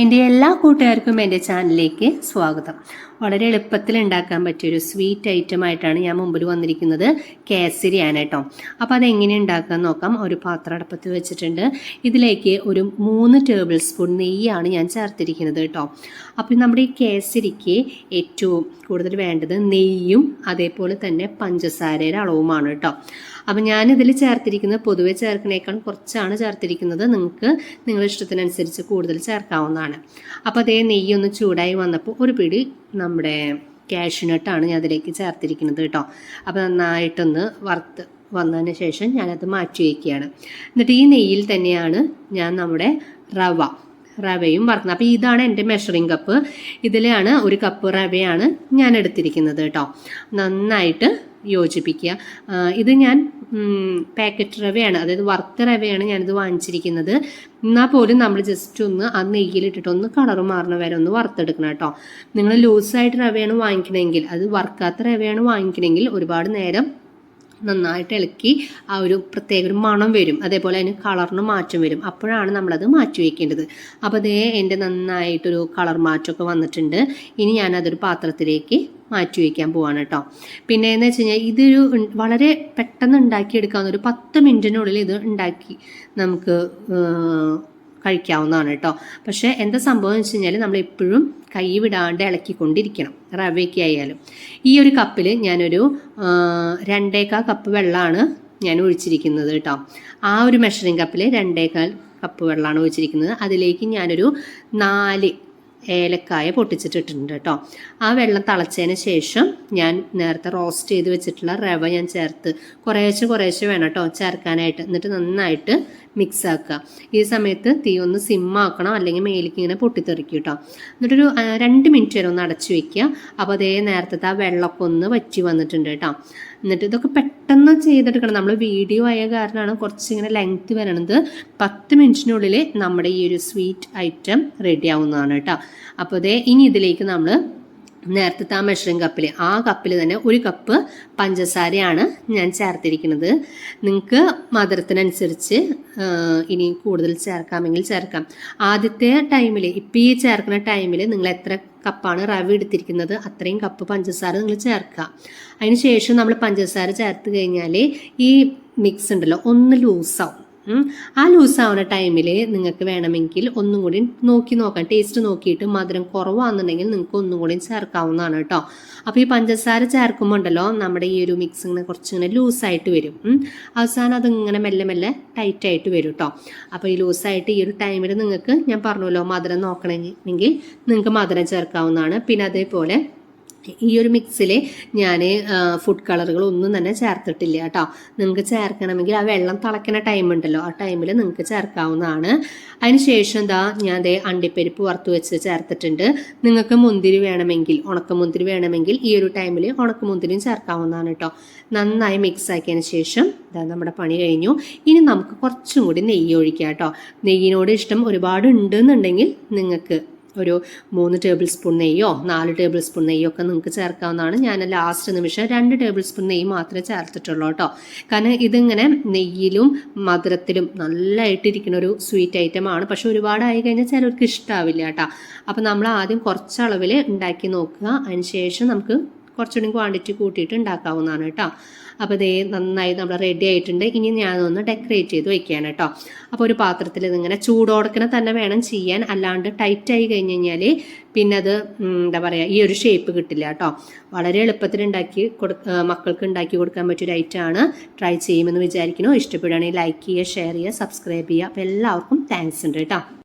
എൻ്റെ എല്ലാ കൂട്ടുകാർക്കും എൻ്റെ ചാനലിലേക്ക് സ്വാഗതം. വളരെ എളുപ്പത്തിൽ ഉണ്ടാക്കാൻ പറ്റിയൊരു സ്വീറ്റ് ഐറ്റം ആയിട്ടാണ് ഞാൻ മുമ്പിൽ വന്നിരിക്കുന്നത്. കേസരിയാണ് കേട്ടോ. അപ്പോൾ അതെങ്ങനെ ഉണ്ടാക്കാൻ നോക്കാം. ഒരു പാത്രം അടുപ്പത്ത് വെച്ചിട്ടുണ്ട്. ഇതിലേക്ക് ഒരു 3 ടേബിൾ സ്പൂൺ നെയ്യാണ് ഞാൻ ചേർത്തിരിക്കുന്നത് കേട്ടോ. അപ്പോൾ നമ്മുടെ ഈ കേസരിക്ക് ഏറ്റവും കൂടുതൽ വേണ്ടത് നെയ്യും അതേപോലെ തന്നെ പഞ്ചസാരയുടെ അളവുമാണ് കേട്ടോ. അപ്പം ഞാനിതിൽ ചേർത്തിരിക്കുന്നത് പൊതുവെ ചേർക്കണേക്കാൾ കുറച്ചാണ് ചേർത്തിരിക്കുന്നത്. നിങ്ങൾക്ക് നിങ്ങളുടെ ഇഷ്ടത്തിനനുസരിച്ച് കൂടുതൽ ചേർക്കാവുന്നതാണ്. അപ്പോൾ അതേ നെയ്യൊന്ന് ചൂടായി വന്നപ്പോൾ ഒരു പിടി നമ്മുടെ കാഷ്യൂനട്ടാണ് ഞാൻ അതിലേക്ക് ചേർത്തിരിക്കുന്നത് കേട്ടോ. അപ്പോൾ നന്നായിട്ടൊന്ന് വറുത്ത് വന്നതിന് ശേഷം ഞാനത് മാറ്റി വയ്ക്കുകയാണ്. എന്നിട്ട് ഈ നെയ്യിൽ തന്നെയാണ് ഞാൻ നമ്മുടെ റവയും വറുക്കുന്നത്. അപ്പോൾ ഇതാണ് എൻ്റെ മെഷറിംഗ് കപ്പ്. ഇതിലാണ് 1 കപ്പ് റവയാണ് ഞാൻ എടുത്തിരിക്കുന്നത് കേട്ടോ. നന്നായിട്ട് യോജിപ്പിക്കുക. ഇത് ഞാൻ പാക്കറ്റ് റവയാണ്, അതായത് വറുത്ത റവയാണ് ഞാനിത് വാങ്ങിച്ചിരിക്കുന്നത്. എന്നാൽ പോലും നമ്മൾ ജസ്റ്റ് ഒന്ന് ആ നെയ്യിലിട്ടിട്ട് ഒന്ന് കളറ് മാറണ വരെ ഒന്ന് വറുത്തെടുക്കണം കേട്ടോ. നിങ്ങൾ ലൂസായിട്ട് റവയാണ് വാങ്ങിക്കണമെങ്കിൽ, അത് വറുക്കാത്ത റവയാണ് വാങ്ങിക്കണമെങ്കിൽ ഒരുപാട് നേരം നന്നായിട്ട് ഇളക്കി ആ ഒരു പ്രത്യേക ഒരു മണം വരും, അതേപോലെ അതിന് കളറിന് മാറ്റം വരും. അപ്പോഴാണ് നമ്മളത് മാറ്റി വയ്ക്കേണ്ടത്. അപ്പോൾ അതേ എൻ്റെ നന്നായിട്ടൊരു കളർ മാറ്റമൊക്കെ വന്നിട്ടുണ്ട്. ഇനി ഞാനതൊരു പാത്രത്തിലേക്ക് മാറ്റി വയ്ക്കാൻ പോവാണ് കേട്ടോ. പിന്നെ എന്ന് വെച്ച് കഴിഞ്ഞാൽ ഇതൊരു വളരെ പെട്ടെന്ന് ഉണ്ടാക്കിയെടുക്കാവുന്ന ഒരു 10 മിനിറ്റിനുള്ളിൽ ഇത് ഉണ്ടാക്കി നമുക്ക് കഴിക്കാവുന്നതാണ് കേട്ടോ. പക്ഷേ എന്താ സംഭവം എന്ന് വെച്ച് കഴിഞ്ഞാൽ നമ്മൾ എപ്പോഴും കൈ വിടാണ്ട് ഇളക്കിക്കൊണ്ടിരിക്കണം, റവയ്ക്ക് ആയാലും. ഈ ഒരു കപ്പിൽ ഞാനൊരു 2.25 കപ്പ് വെള്ളമാണ് ഞാൻ ഒഴിച്ചിരിക്കുന്നത് കേട്ടോ. ആ ഒരു മെഷറിംഗ് കപ്പിൽ 2.25 കപ്പ് വെള്ളമാണ് ഒഴിച്ചിരിക്കുന്നത്. അതിലേക്ക് ഞാനൊരു 4 ഏലക്കായ പൊട്ടിച്ചിട്ടിട്ടുണ്ട് കേട്ടോ. ആ വെള്ളം തിളച്ചതിന് ശേഷം ഞാൻ നേരത്തെ റോസ്റ്റ് ചെയ്ത് വെച്ചിട്ടുള്ള റവ ഞാൻ ചേർത്ത് കുറേശ്ശെ വേണം കേട്ടോ ചേർക്കാനായിട്ട്. എന്നിട്ട് നന്നായിട്ട് മിക്സ് ആക്കുക. ഈ സമയത്ത് തീ ഒന്ന് സിമ്മാക്കണം, അല്ലെങ്കിൽ മേലേക്ക് ഇങ്ങനെ പൊട്ടിത്തെറിക്കും കേട്ടോ. എന്നിട്ടൊരു 2 മിനിറ്റ് വരെ ഒന്ന് അടച്ചു വെക്കുക. അപ്പോൾ അതേ നേരത്തെ ആ വെള്ളമൊക്കെ ഒന്ന് വറ്റി വന്നിട്ടുണ്ട് കേട്ടോ. എന്നിട്ട് ഇതൊക്കെ പെട്ടെന്ന് ചെയ്തെടുക്കണം. നമ്മൾ വീഡിയോ ആയ കാരണമാണ് കുറച്ചിങ്ങനെ ലെങ്ത് വരണത്. 10 മിനിറ്റിനുള്ളിൽ നമ്മുടെ ഈ ഒരു സ്വീറ്റ് ഐറ്റം റെഡി ആവുന്നതാണ് കേട്ടോ. അപ്പോൾ അതേ ഇനി ഇതിലേക്ക് നമ്മൾ നേരത്തെ ആ മെഷറിംഗ് കപ്പിൽ, ആ കപ്പിൽ തന്നെ 1 കപ്പ് പഞ്ചസാരയാണ് ഞാൻ ചേർത്തിരിക്കുന്നത്. നിങ്ങൾക്ക് മധുരത്തിനനുസരിച്ച് ഇനി കൂടുതൽ ചേർക്കാമെങ്കിൽ ചേർക്കാം. ആദ്യത്തെ ടൈമിൽ, ഇപ്പം ഈ ചേർക്കുന്ന ടൈമിൽ നിങ്ങൾ എത്ര കപ്പാണ് റവ എടുത്തിരിക്കുന്നത് അത്രയും കപ്പ് പഞ്ചസാര നിങ്ങൾ ചേർക്കുക. അതിന് ശേഷം നമ്മൾ പഞ്ചസാര ചേർത്ത് കഴിഞ്ഞാൽ ഈ മിക്സ് ഉണ്ടല്ലോ ഒന്ന് ലൂസാവും. ആ ലൂസാവുന്ന ടൈമിൽ നിങ്ങൾക്ക് വേണമെങ്കിൽ ഒന്നും കൂടി നോക്കാം, ടേസ്റ്റ് നോക്കിയിട്ട് മധുരം കുറവാണെന്നുണ്ടെങ്കിൽ നിങ്ങൾക്ക് ഒന്നും കൂടി ചേർക്കാവുന്നതാണ് കേട്ടോ. അപ്പോൾ ഈ പഞ്ചസാര ചേർക്കുമ്പോൾ ഉണ്ടല്ലോ നമ്മുടെ ഈ ഒരു മിക്സ് ഇങ്ങനെ കുറച്ചിങ്ങനെ ലൂസായിട്ട് വരും. അവസാനം അതിങ്ങനെ മെല്ലെ മെല്ലെ ടൈറ്റായിട്ട് വരും കേട്ടോ. അപ്പോൾ ഈ ലൂസായിട്ട് ഈ ഒരു ടൈമിൽ നിങ്ങൾക്ക് ഞാൻ പറഞ്ഞല്ലോ മധുരം നോക്കണമെങ്കിൽ നിങ്ങൾക്ക് മധുരം ചേർക്കാവുന്നതാണ്. പിന്നെ അതേപോലെ ഈ ഒരു മിക്സിൽ ഞാൻ ഫുഡ് കളറുകൾ ഒന്നും തന്നെ ചേർത്തിട്ടില്ല കേട്ടോ. നിങ്ങൾക്ക് ചേർക്കണമെങ്കിൽ ആ വെള്ളം തിളയ്ക്കുന്ന ടൈം ഉണ്ടല്ലോ, ആ ടൈമിൽ നിങ്ങൾക്ക് ചേർക്കാവുന്നതാണ്. അതിന് ശേഷം ഞാൻ അണ്ടിപ്പരിപ്പ് വറുത്ത് വെച്ച് ചേർത്തിട്ടുണ്ട്. നിങ്ങൾക്ക് മുന്തിരി വേണമെങ്കിൽ, ഉണക്കമുന്തിരി വേണമെങ്കിൽ ഈ ഒരു ടൈമിൽ ഉണക്കമുന്തിരിയും ചേർക്കാവുന്നതാണ് കേട്ടോ. നന്നായി മിക്സ് ആക്കിയതിന് ശേഷം നമ്മുടെ പണി കഴിഞ്ഞു. ഇനി നമുക്ക് കുറച്ചും കൂടി നെയ്യ് ഒഴിക്കാം കേട്ടോ. നെയ്യിനോട് ഇഷ്ടം ഒരുപാട് ഉണ്ടെന്നുണ്ടെങ്കിൽ നിങ്ങൾക്ക് ഒരു 3 ടേബിൾ സ്പൂൺ നെയ്യോ 4 ടേബിൾ സ്പൂൺ നെയ്യോ ഒക്കെ നിങ്ങൾക്ക് ചേർക്കാവുന്നതാണ്. ഞാൻ ലാസ്റ്റ് നിമിഷം 2 ടേബിൾ സ്പൂൺ നെയ്യ് മാത്രമേ ചേർത്തിട്ടുള്ളൂ കേട്ടോ. കാരണം ഇതിങ്ങനെ നെയ്യിലും മധുരത്തിലും നല്ലതായിട്ടിരിക്കുന്ന ഒരു സ്വീറ്റ് ഐറ്റമാണ്. പക്ഷെ ഒരുപാടായി കഴിഞ്ഞാൽ ചിലർക്ക് ഇഷ്ടാവില്ല കേട്ടോ. അപ്പം നമ്മൾ ആദ്യം കുറച്ച് അളവിൽ ഉണ്ടാക്കി നോക്കുക. അതിന് ശേഷം നമുക്ക് കുറച്ചുകൂടി ക്വാണ്ടിറ്റി കൂട്ടിയിട്ട് ഉണ്ടാക്കാവുന്നതാണ് കേട്ടോ. അപ്പോൾ ഇതേ നന്നായി നമ്മൾ റെഡി ആയിട്ടുണ്ട്. ഇനി ഞാനൊന്ന് ഡെക്കറേറ്റ് ചെയ്ത് വയ്ക്കുകയാണ് കേട്ടോ. അപ്പോൾ ഒരു പാത്രത്തിൽ ഇതിങ്ങനെ ചൂടോടക്കനെ തന്നെ വേണം ചെയ്യാൻ, അല്ലാണ്ട് ടൈറ്റായി കഴിഞ്ഞ് കഴിഞ്ഞാൽ പിന്നെ അത് എന്താ പറയുക ഈ ഒരു ഷേപ്പ് കിട്ടില്ല കേട്ടോ. വളരെ എളുപ്പത്തിൽ മക്കൾക്ക് ഉണ്ടാക്കി കൊടുക്കാൻ പറ്റിയൊരു ഐറ്റമാണ്. ട്രൈ ചെയ്യുമെന്ന് വിചാരിക്കുന്നു. ഇഷ്ടപ്പെടുകയാണെങ്കിൽ ലൈക്ക് ചെയ്യുക, ഷെയർ ചെയ്യുക, സബ്സ്ക്രൈബ് ചെയ്യുക. അപ്പോൾ എല്ലാവർക്കും താങ്ക്സ് ഉണ്ട് കേട്ടോ.